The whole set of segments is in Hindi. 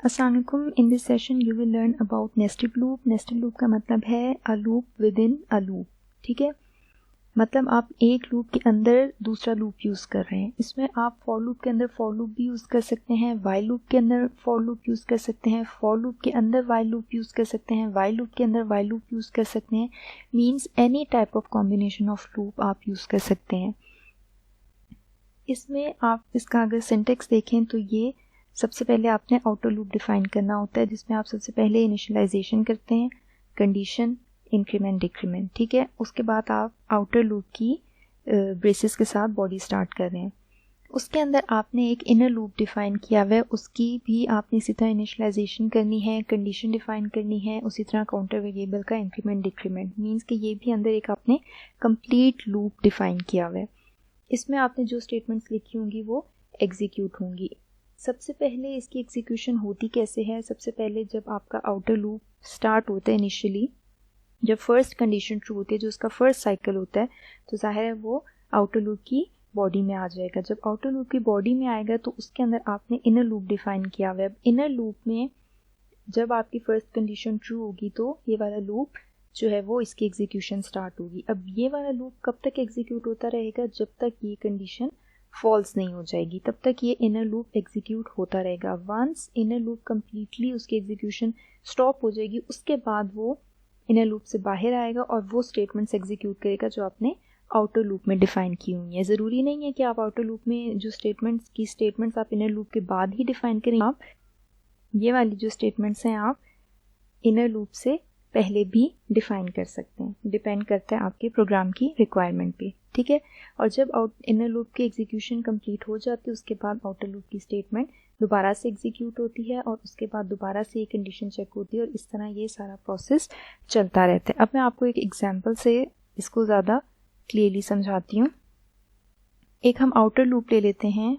अस्सलाम वालेकुम। In this session you will learn about nested loop. Nested loop का मतलब है a loop with in a loop. ठीक है, मतलब आप एक लूप के अंदर दूसरा लूप यूज़ कर रहे हैं। इसमें आप फॉर लूप के अंदर फॉर लूप भी यूज़ कर सकते हैं, वाइल लूप के अंदर फॉर लूप यूज़ कर सकते हैं, फॉर लूप के अंदर वाइल लूप यूज़ कर सकते हैं, वाइल लूप के अंदर वाइल लूप यूज़ कर सकते हैं। Means any type of combination of loop आप यूज़ कर सकते हैं। इसमें आप इसका अगर सिंटेक्स देखें तो ये सबसे पहले आपने आउटर लूप डिफाइन करना होता है, जिसमें आप सबसे पहले इनिशियलाइजेशन करते हैं, कंडीशन, इंक्रीमेंट, डिक्रीमेंट। ठीक है, उसके बाद आप आउटर लूप की ब्रेसेस के साथ बॉडी स्टार्ट कर रहे हैं। उसके अंदर आपने एक इनर लूप डिफाइन किया हुआ है, उसकी भी आपने इसी तरह इनिशियलाइजेशन करनी है, कंडीशन डिफाइन करनी है, उसी तरह काउंटर वेरिएबल का इंक्रीमेंट डिक्रीमेंट। मीन्स कि ये भी अंदर एक आपने कंप्लीट लूप डिफाइन किया हुआ है। इसमें आपने जो स्टेटमेंट्स लिखी होंगी वो एग्जीक्यूट होंगी। सबसे पहले इसकी एग्जीक्यूशन होती कैसे है? सबसे पहले जब आपका आउटर लूप स्टार्ट होता है, इनिशियली जब फर्स्ट कंडीशन ट्रू होती है, जो उसका फर्स्ट साइकिल होता है, तो जाहिर है वो आउटर लूप की बॉडी में आ जाएगा। जब आउटर लूप की बॉडी में आएगा तो उसके अंदर आपने इनर लूप डिफाइन किया हुआ है। इनर लूप में जब आपकी फर्स्ट कंडीशन ट्रू होगी तो ये वाला लूप जो है वो इसकी एग्जीक्यूशन स्टार्ट होगी। अब ये वाला लूप कब तक एग्जीक्यूट होता रहेगा? जब तक ये कंडीशन फॉल्स नहीं हो जाएगी, तब तक ये इनर लूप एग्जीक्यूट होता रहेगा। वंस इनर लूप कम्प्लीटली उसकी एग्जीक्यूशन स्टॉप हो जाएगी, उसके बाद वो इनर लूप से बाहर आएगा और वो स्टेटमेंट्स एग्जीक्यूट करेगा जो आपने आउटर लूप में डिफाइन की हुई है। ज़रूरी नहीं है कि आप आउटर लूप में जो स्टेटमेंट्स आप इनर लूप के बाद ही डिफाइन करें। आप ये वाली जो स्टेटमेंट्स हैं आप इनर लूप से पहले भी डिफाइन कर सकते हैं, डिपेंड करता है आपके प्रोग्राम की रिक्वायरमेंट पे। ठीक है, और जब इनर लूप की एग्जीक्यूशन कंप्लीट हो जाती है, उसके बाद आउटर लूप की स्टेटमेंट दोबारा से एग्जीक्यूट होती है और उसके बाद दोबारा से ये कंडीशन चेक होती है और इस तरह ये सारा प्रोसेस चलता रहता है। अब मैं आपको एक एग्जांपल से इसको ज़्यादा क्लियरली समझाती हूँ। एक हम आउटर लूप ले लेते हैं।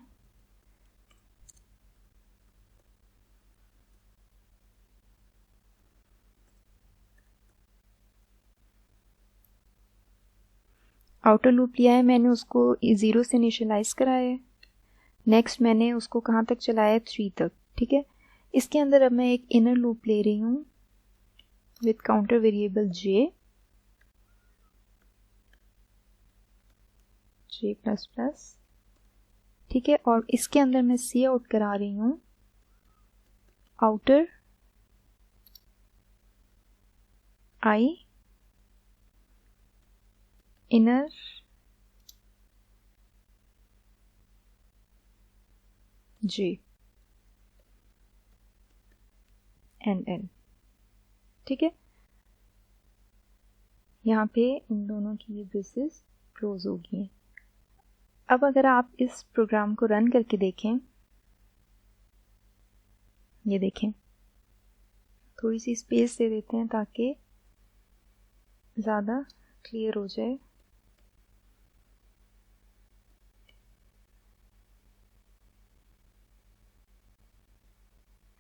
आउटर लूप लिया है मैंने, उसको 0 से इनिशियलाइज कराया है। नेक्स्ट मैंने उसको कहाँ तक चलाया है? 3 तक। ठीक है, इसके अंदर अब मैं एक इनर लूप ले रही हूँ with counter variable J plus plus. ठीक है, और इसके अंदर मैं सी आउट करा रही हूँ outer I inner J and L. ठीक है, यहाँ पे इन दोनों की ब्रेसेस क्लोज हो गई हैं। अब अगर आप इस प्रोग्राम को रन करके देखें, ये देखें, थोड़ी सी स्पेस दे देते हैं ताकि ज़्यादा क्लियर हो जाए।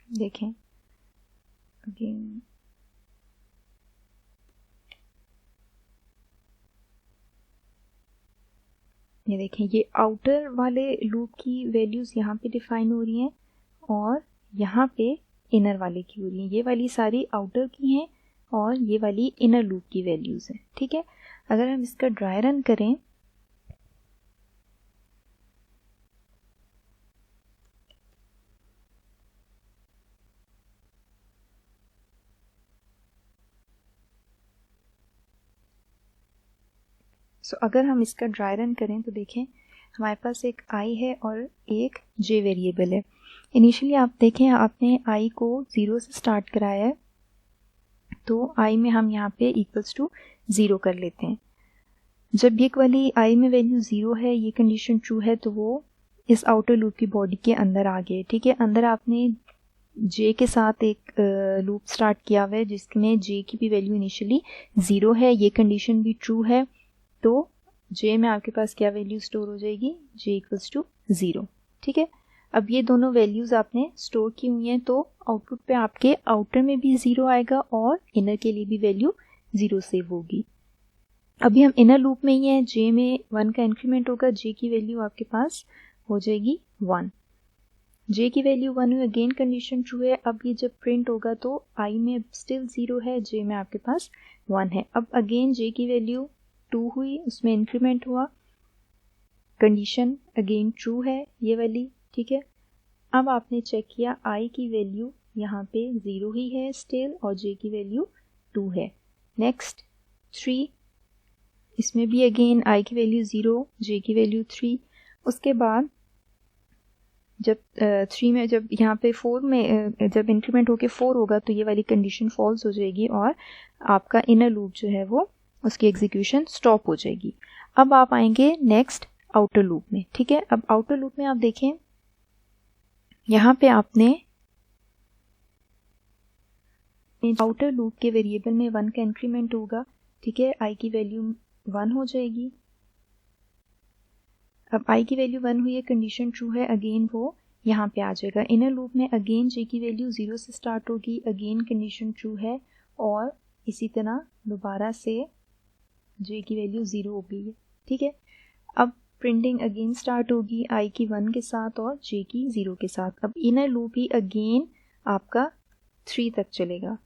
देखें अगेन, ये देखें, ये आउटर वाले लूप की वैल्यूज़ यहाँ पे डिफाइन हो रही हैं और यहाँ पे इनर वाले की हो रही हैं। ये वाली सारी आउटर की हैं और ये वाली इनर लूप की वैल्यूज़ हैं। ठीक है, अगर हम इसका ड्राई रन करें अगर हम इसका ड्राई रन करें तो देखें हमारे पास एक आई है और एक जे वेरिएबल है। इनिशियली आप देखें आपने आई को 0 से स्टार्ट कराया है, तो आई में हम यहाँ पे इक्वल्स टू 0 कर लेते हैं। जब ये वाली आई में वैल्यू 0 है, ये कंडीशन ट्रू है, तो वो इस आउटर लूप की बॉडी के अंदर आ गए। ठीक है, अंदर आपने जे के साथ एक लूप स्टार्ट किया हुआ है जिसमें जे की भी वैल्यू इनिशियली 0 है, ये कंडीशन भी ट्रू है, तो जे में आपके पास क्या वैल्यू स्टोर हो जाएगी? जे इक्वल्स टू 0। ठीक है, अब ये दोनों वैल्यूज़ आपने स्टोर की हुई हैं, तो आउटपुट पे आपके आउटर में भी 0 आएगा और इनर के लिए भी वैल्यू 0 सेव होगी। अभी हम इनर लूप में ही हैं, जे में 1 का इंक्रीमेंट होगा, जे की वैल्यू आपके पास हो जाएगी 1। जे की वैल्यू 1 हुई, अगेन कंडीशन ट्रू है। अब ये जब प्रिंट होगा तो आई में स्टिल 0 है, जे में आपके पास 1 है। अब अगेन जे की वैल्यू 2 हुई, उसमें इंक्रीमेंट हुआ, कंडीशन अगेन ट्रू है ये वाली, ठीक है। अब आपने चेक किया आई की वैल्यू यहाँ पे 0 ही है स्टिल और जे की वैल्यू 2 है। नेक्स्ट 3, इसमें भी अगेन आई की वैल्यू 0, जे की वैल्यू 3। उसके बाद जब 3 में जब यहाँ पे 4 में जब इंक्रीमेंट होके 4 होगा तो ये वाली कंडीशन फॉल्स हो जाएगी और आपका इनर लूप जो है वो उसकी एग्जीक्यूशन स्टॉप हो जाएगी। अब आप आएंगे नेक्स्ट आउटर लूप में, ठीक है। अब आउटर लूप में आप देखें यहाँ पे आपने आउटर लूप के वेरिएबल में 1 का इंक्रीमेंट होगा, ठीक है, आई की वैल्यू 1 हो जाएगी। अब आई की वैल्यू 1 हुई है, कंडीशन ट्रू है, अगेन वो यहाँ पे आ जाएगा। इनर लूप में अगेन जे की वैल्यू 0 से स्टार्ट होगी, अगेन कंडीशन ट्रू है और इसी तरह दोबारा से जे की वैल्यू 0 हो गई है, ठीक है। अब प्रिंटिंग अगेन स्टार्ट होगी आई की 1 के साथ और जे की 0 के साथ। अब इनर लूप ही अगेन आपका 3 तक चलेगा,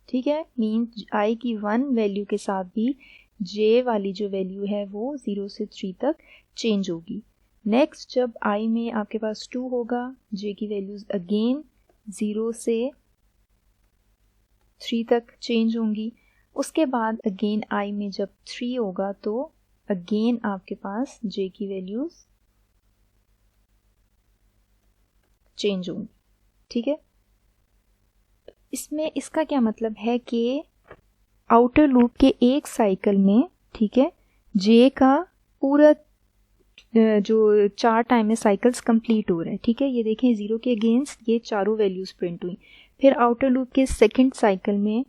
ठीक है। मीन्स आई की 1 वैल्यू के साथ भी जे वाली जो वैल्यू है वो 0 से 3 तक चेंज होगी। नेक्स्ट जब आई में आपके पास 2 होगा, जे की वैल्यूज अगेन 0 से 3 तक चेंज होंगी। उसके बाद अगेन आई में जब 3 होगा तो अगेन आपके पास जे की वैल्यूज चेंज होंगी, ठीक है। इसमें इसका क्या मतलब है कि आउटर लूप के एक साइकिल में, ठीक है, जे का पूरा जो 4 टाइम में साइकिल्स कंप्लीट हो रहे हैं, ठीक है। ये देखें 0 के अगेंस्ट ये चारों वैल्यूज प्रिंट हुई। फिर आउटर लूप के सेकंड साइकिल में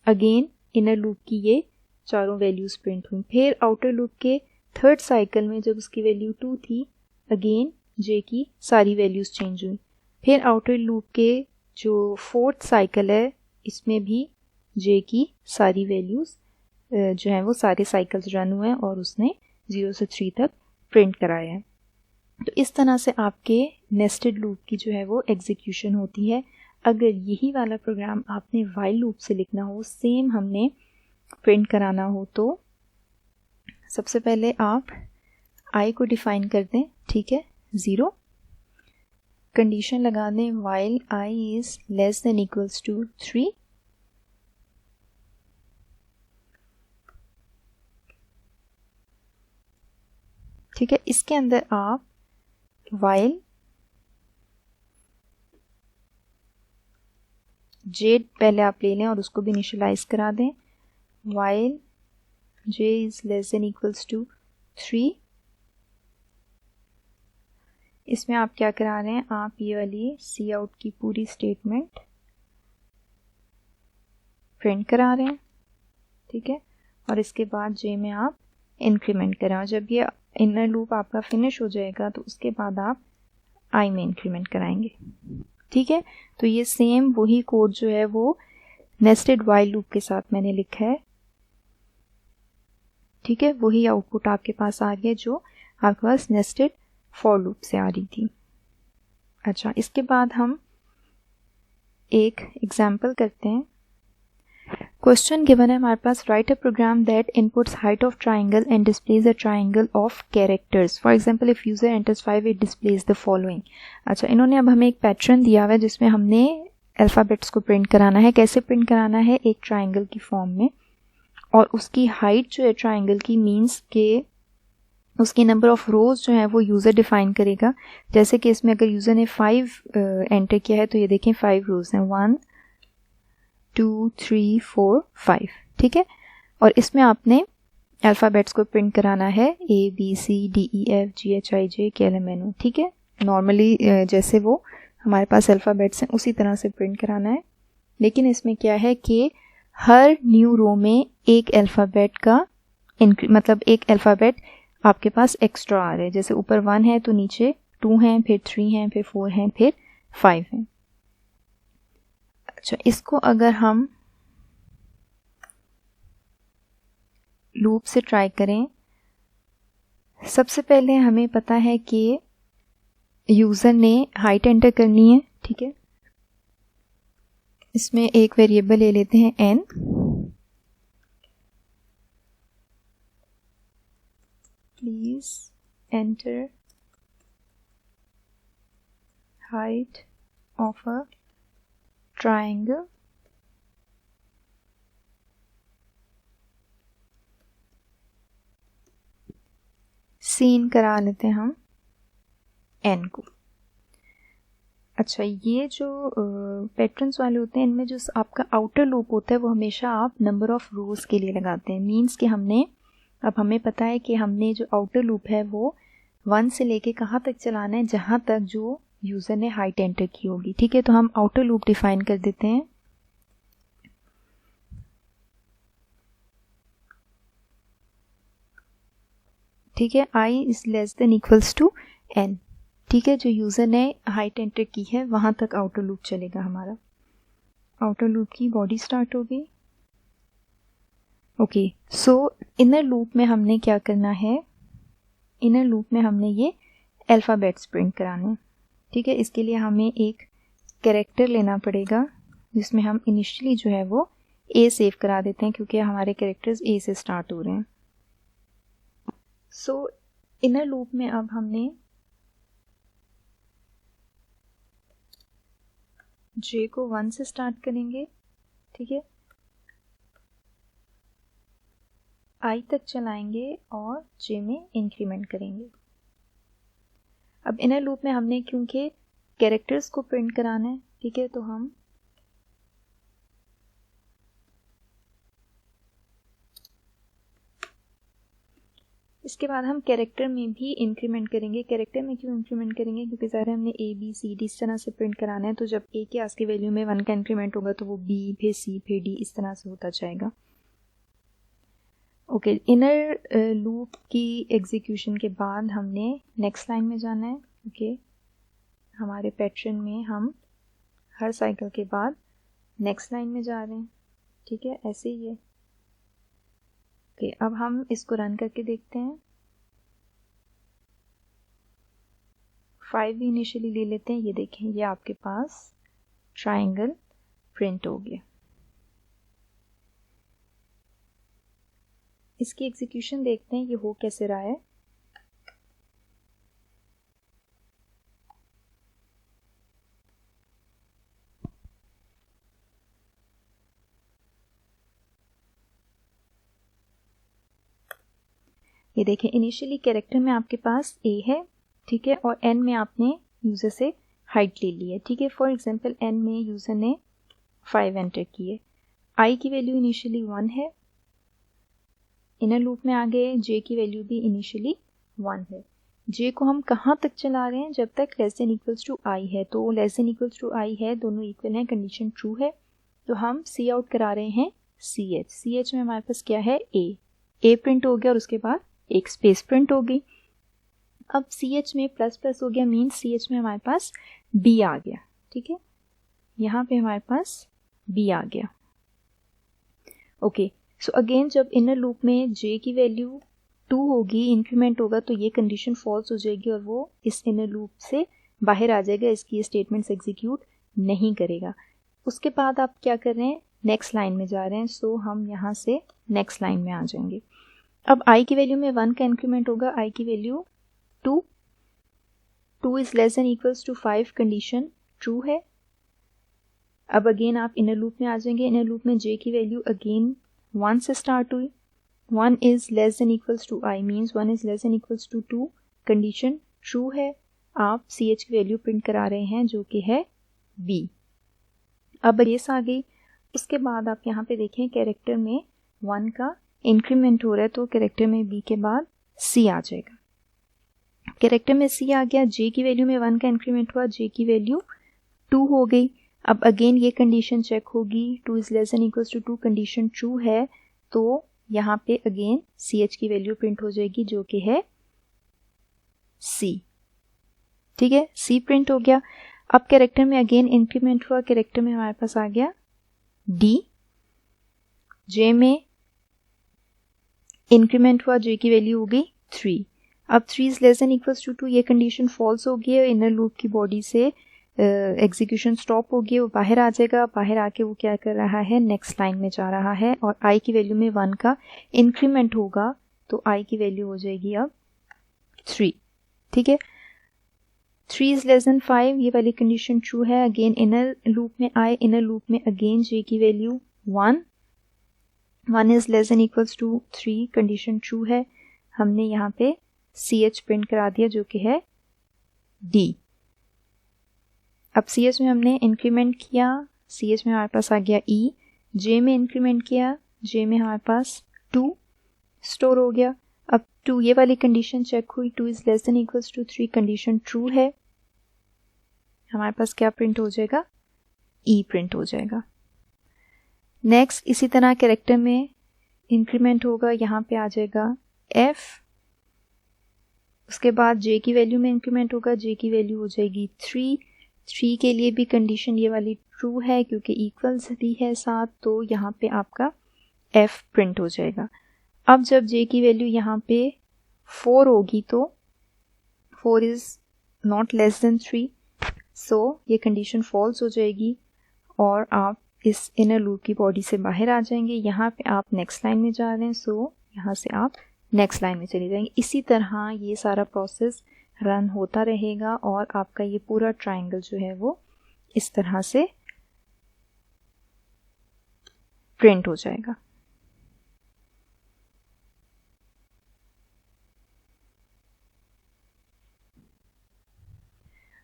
अगेन इनर लूप की ये चारों वैल्यूज प्रिंट हुई। फिर आउटर लूप के थर्ड साइकिल में जब उसकी वैल्यू 2 थी, अगेन जे की सारी वैल्यूज चेंज हुई। फिर आउटर लूप के जो फोर्थ साइकिल है इसमें भी जे की सारी वैल्यूज जो है वो सारे साइकिल्स रन हुए और उसने 0 से 3 तक प्रिंट कराया है। तो इस तरह से आपके नेस्टेड लूप की जो है वो एग्जीक्यूशन होती है। अगर यही वाला प्रोग्राम आपने वाइल लूप से लिखना हो, सेम हमने प्रिंट कराना हो, तो सबसे पहले आप आई को डिफाइन कर दें, ठीक है, 0, कंडीशन लगा दें while i is less than equals to 3, ठीक है। इसके अंदर आप वाइल जे पहले आप ले लें और उसको भी इनिशियलाइज करा दें, while j is less than equals to 3। इसमें आप क्या करा रहे हैं, आप ये वाली सी आउट की पूरी स्टेटमेंट प्रिंट करा रहे हैं, ठीक है। और इसके बाद जे में आप इंक्रीमेंट करें और जब ये इनर लूप आपका फिनिश हो जाएगा तो उसके बाद आप आई में इंक्रीमेंट कराएंगे, ठीक है। तो ये सेम वही कोड जो है वो नेस्टेड वाइल लूप के साथ मैंने लिखा है, ठीक है। वही आउटपुट आपके पास आ गया जो आपके पास नेस्टेड फॉर लूप से आ रही थी। अच्छा, इसके बाद हम एक एग्जाम्पल करते हैं। क्वेश्चन गिवन है हमारे पास, write a program that inputs height of triangle and displays a triangle of characters. For example if user enters 5 it displays the following. अच्छा, इन्होंने अब हमें एक पैटर्न दिया हुआ है जिसमें हमने अल्फ़ाबेट्स को प्रिंट कराना है। कैसे प्रिंट कराना है, एक ट्राइंगल की फॉर्म में, और उसकी हाइट जो है ट्राइंगल की मीन्स के उसकी नंबर ऑफ रोज जो है वो यूज़र डिफाइन करेगा। जैसे कि इसमें अगर यूज़र ने 5 एंटर किया है तो ये देखें 5 रोज हैं, 1 2 3 4 5, ठीक है। और इसमें आपने अल्फ़ाबेट्स को प्रिंट कराना है ABCDEFGHIJ KLMNO, ठीक है। नॉर्मली जैसे वो हमारे पास अल्फ़ाबेट्स हैं उसी तरह से प्रिंट कराना है। लेकिन इसमें क्या है कि हर न्यू रो में एक अल्फ़ाबेट का मतलब एक अल्फ़ाबेट आपके पास एक्स्ट्रा आ रहा है। जैसे ऊपर 1 है तो नीचे 2 हैं, फिर 3 हैं, फिर 4 हैं, फिर 5 हैं। अच्छा, इसको अगर हम लूप से ट्राई करें, सबसे पहले हमें पता है कि यूज़र ने हाइट एंटर करनी है, ठीक है। इसमें एक वेरिएबल ले लेते हैं n, please enter height of a triangle सीन करा लेते हैं हम n को। अच्छा, ये जो पैटर्न्स वाले होते हैं, इनमें जो आपका आउटर लूप होता है वो हमेशा आप नंबर ऑफ रोज के लिए लगाते हैं। मींस कि हमें पता है कि हमने जो आउटर लूप है वो 1 से लेके कहाँ तक चलाना है, जहाँ तक जो यूज़र ने हाइट एंटर की होगी, ठीक है। तो हम आउटर लूप डिफाइन कर देते हैं। ठीक है, i is less than equals to n, ठीक है। जो यूज़र ने हाइट एंटर की है वहाँ तक आउटर लूप चलेगा हमारा। आउटर लूप की बॉडी स्टार्ट हो गई। ओके, सो इनर लूप में हमने क्या करना है, इनर लूप में हमने ये अल्फ़ाबेट्स प्रिंट कराने हैं, ठीक है। इसके लिए हमें एक कैरेक्टर लेना पड़ेगा जिसमें हम इनिशियली जो है वो a सेव करा देते हैं, क्योंकि हमारे कैरेक्टर्स a से स्टार्ट हो रहे हैं। सो इनर लूप में अब हमने j को 1 से स्टार्ट करेंगे, ठीक है। i तक चलाएंगे और j में इंक्रीमेंट करेंगे। अब इनर लूप में हमने क्योंकि कैरेक्टर्स को प्रिंट कराना है, ठीक है, तो हम इसके बाद हम कैरेक्टर में भी इंक्रीमेंट करेंगे। कैरेक्टर में क्यों इंक्रीमेंट करेंगे, क्योंकि ज़ाहिर है हमने a b c d इस तरह से प्रिंट कराना है। तो जब a के आस की वैल्यू में 1 का इंक्रीमेंट होगा तो वो b फिर c फिर d इस तरह से होता जाएगा। ओके, इनर लूप की एग्जीक्यूशन के बाद हमने नेक्स्ट लाइन में जाना है, क्योंकि हमारे पैटर्न में हम हर साइकिल के बाद नेक्स्ट लाइन में जा रहे हैं, ठीक है। ऐसे ही है। ओके, अब हम इसको रन करके देखते हैं। 5 भी इनिशियली ले लेते हैं। ये देखें, ये आपके पास ट्रायंगल प्रिंट हो गया। इसकी एग्जीक्यूशन देखते हैं ये हो कैसे रहा है। ये देखें, इनिशियली कैरेक्टर में आपके पास a है, ठीक है, और n में आपने यूज़र से हाइट ले ली है, ठीक है। फॉर एग्जांपल n में यूज़र ने 5 एंटर की है, i की वैल्यू इनिशियली 1 है, इनर लूप में आ गए, j की वैल्यू भी इनिशियली 1 है। j को हम कहाँ तक चला रहे हैं, जब तक less than equals to i है। तो less than equals to i है, दोनों इक्वल हैं, कंडीशन ट्रू है, तो हम सी आउट करा रहे हैं ch में हमारे पास क्या है, a प्रिंट हो गया और उसके बाद एक स्पेस प्रिंट हो गई। अब ch में प्लस प्लस हो गया, मीन्स ch में हमारे पास b आ गया, ठीक है। यहाँ पे हमारे पास b आ गया। ओके, सो अगेन जब इनर लूप में j की वैल्यू 2 होगी, इंक्रीमेंट होगा, तो ये कंडीशन फॉल्स हो जाएगी और वो इस इनर लूप से बाहर आ जाएगा, इसकी स्टेटमेंट्स एग्जीक्यूट नहीं करेगा। उसके बाद आप क्या कर रहे हैं, नेक्स्ट लाइन में जा रहे हैं। सो हम यहाँ से नेक्स्ट लाइन में आ जाएंगे। अब i की वैल्यू में 1 का इंक्रीमेंट होगा, i की value 2 is less than equals to 5, condition true है। अब अगेन आप इनर लूप में आ जाएंगे। इनर लूप में j की वैल्यू अगेन 1 से स्टार्ट हुई, 1 is less than equals to i, means 1 is less than equals to 2, condition true है। आप ch की वैल्यू प्रिंट करा रहे हैं जो कि है b। अब बेस आ गई। उसके बाद आप यहाँ पे देखें, कैरेक्टर में 1 का इंक्रीमेंट हो रहा है, तो कैरेक्टर में b के बाद c आ जाएगा। कैरेक्टर में c आ गया, j की वैल्यू में 1 का इंक्रीमेंट हुआ, j की वैल्यू 2 हो गई। अब अगेन ये कंडीशन चेक होगी, 2 is less than equals to 2, condition true है, तो यहाँ पे अगेन ch की वैल्यू प्रिंट हो जाएगी जो कि है c, ठीक है। c प्रिंट हो गया। अब कैरेक्टर में अगेन इंक्रीमेंट हुआ, कैरेक्टर में हमारे पास आ गया d, j में इंक्रीमेंट हुआ, j की वैल्यू हो गई 3। अब 3 is less than equals to 2, ये कंडीशन फॉल्स होगी है, इनर लूप की बॉडी से एग्जीक्यूशन स्टॉप होगी, वो बाहर आ जाएगा, बाहर आके वो क्या कर रहा है, नेक्स्ट लाइन में जा रहा है और आई की वैल्यू में 1 का इंक्रीमेंट होगा, तो आई की वैल्यू हो जाएगी अब 3, ठीक है। 3 इज़ लेस देन 5, ये वाली कंडीशन ट्रू है, अगेन इनर लूप में आए, इनर लूप में अगेन जे की value 1, 1 is less than equals to 3, condition true है, हमने यहाँ पे CH प्रिंट करा दिया जो कि है D। अब CH में हमने इंक्रीमेंट किया, CH में हमारे पास आ गया E, J में इंक्रीमेंट किया, J में हमारे पास 2 स्टोर हो गया। अब 2 ये वाली कंडीशन चेक हुई, 2 is less than equals to 3, condition true है, हमारे पास क्या प्रिंट हो जाएगा, E प्रिंट हो जाएगा। नेक्स्ट इसी तरह कैरेक्टर में इंक्रीमेंट होगा, यहाँ पे आ जाएगा F, उसके बाद J की वैल्यू में इंक्रीमेंट होगा, J की वैल्यू हो जाएगी 3, 3 के लिए भी कंडीशन ये वाली ट्रू है क्योंकि इक्वल्स भी है साथ, तो यहाँ पे आपका F प्रिंट हो जाएगा। अब जब J की वैल्यू यहाँ पे 4 होगी तो 4 इज़ नॉट लेस देन 3, सो ये कंडीशन फॉल्स हो जाएगी और आप इस इनर लूप की बॉडी से बाहर आ जाएंगे। यहाँ पे आप नेक्स्ट लाइन में जा रहे हैं, सो यहाँ से आप नेक्स्ट लाइन में चले जाएंगे। इसी तरह ये सारा प्रोसेस रन होता रहेगा और आपका ये पूरा ट्रायंगल जो है वो इस तरह से प्रिंट हो जाएगा।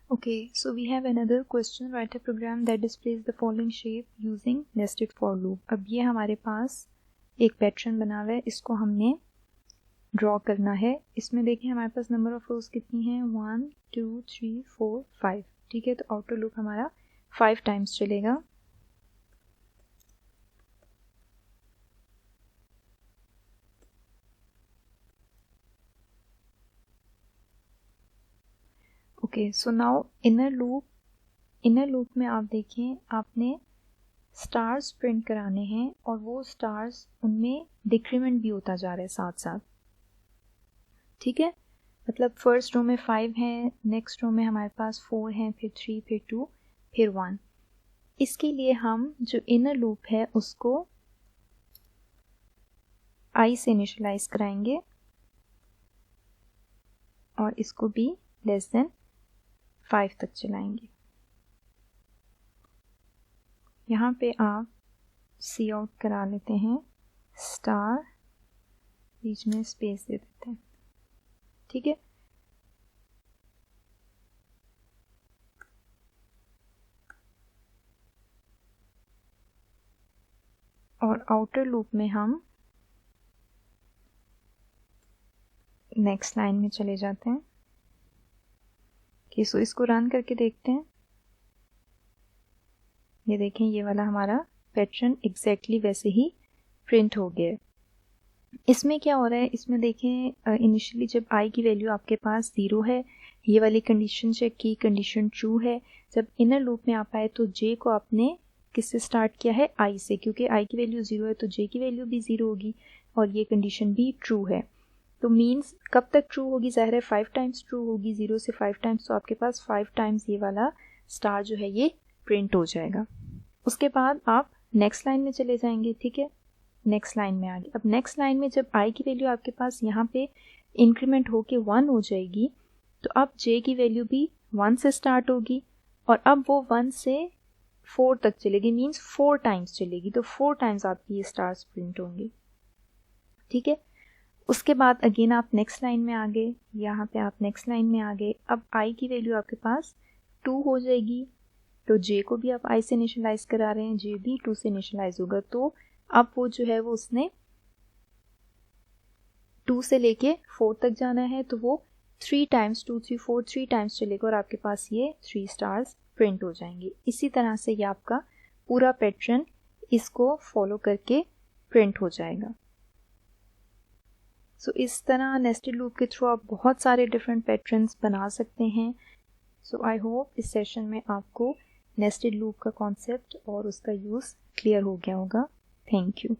Okay, so we have another question, write a program that displays the following shape using nested for loop। अब ये हमारे पास एक पैटर्न बना हुआ है, इसको हमने ड्रॉ करना है। इसमें देखिए हमारे पास नंबर ऑफ रोज कितनी हैं, 1 2 3 4 5, ठीक है। तो आउटर लूप हमारा 5 टाइम्स चलेगा। Okay, so now inner loop में आप देखें आपने स्टार्स प्रिंट कराने हैं और वो स्टार्स उनमें डिक्रीमेंट भी होता जा रहा है साथ साथ, ठीक है। मतलब फर्स्ट रो में 5 हैं, नेक्स्ट रो में हमारे पास 4 हैं, फिर 3, फिर 2, फिर 1। इसके लिए हम जो इनर लूप है उसको I से इनिशियलाइज कराएंगे और इसको भी लेस देन 5 तक चलाएंगे। यहाँ पे आप सी आउट करा लेते हैं, स्टार बीच में स्पेस दे देते हैं, ठीक है। और आउटर लूप में हम नेक्स्ट लाइन में चले जाते हैं। सो इसको रन करके देखते हैं। ये देखें ये वाला हमारा पैटर्न एग्जैक्टली वैसे ही प्रिंट हो गया। इसमें क्या हो रहा है, इसमें देखें इनिशियली जब I की वैल्यू आपके पास 0 है, ये वाली कंडीशन चेक की, कंडीशन ट्रू है। जब इनर लूप में आप आए तो J को आपने किससे स्टार्ट किया है, I से, क्योंकि I की वैल्यू 0 है तो J की वैल्यू भी 0 होगी और ये कंडीशन भी ट्रू है। तो मीन्स कब तक ट्रू होगी, ज़ाहिर है 5 टाइम्स ट्रू होगी, 0 से 5 टाइम्स, तो आपके पास 5 टाइम्स ये वाला स्टार जो है ये प्रिंट हो जाएगा। उसके बाद आप नेक्स्ट लाइन में चले जाएंगे, ठीक है। नेक्स्ट लाइन में आ गए। अब नेक्स्ट लाइन में जब I की वैल्यू आपके पास यहाँ पे इंक्रीमेंट होके 1 हो जाएगी तो अब J की वैल्यू भी 1 से स्टार्ट होगी और अब वो 1 से 4 तक चलेगी, मीन्स 4 टाइम्स चलेगी। तो 4 टाइम्स आपकी ये स्टार्स प्रिंट होंगे, ठीक है। उसके बाद अगेन आप नेक्स्ट लाइन में आ गए, यहाँ पे आप नेक्स्ट लाइन में आ गए। अब I की वैल्यू आपके पास 2 हो जाएगी तो J को भी आप I से इनिशियलाइज करा रहे हैं, J भी 2 से इनिशियलाइज होगा। तो अब वो जो है वो उसने 2 से लेके 4 तक जाना है, तो वो 3 टाइम्स 2 3 4 3 टाइम्स चलेगा और आपके पास ये 3 स्टार्स प्रिंट हो जाएंगे। इसी तरह से ये आपका पूरा पैटर्न इसको फॉलो करके प्रिंट हो जाएगा। सो इस तरह नेस्टेड लूप के थ्रू आप बहुत सारे डिफरेंट पैटर्न्स बना सकते हैं। सो आई होप इस सेशन में आपको नेस्टेड लूप का कॉन्सेप्ट और उसका यूज़ क्लियर हो गया होगा। Thank you.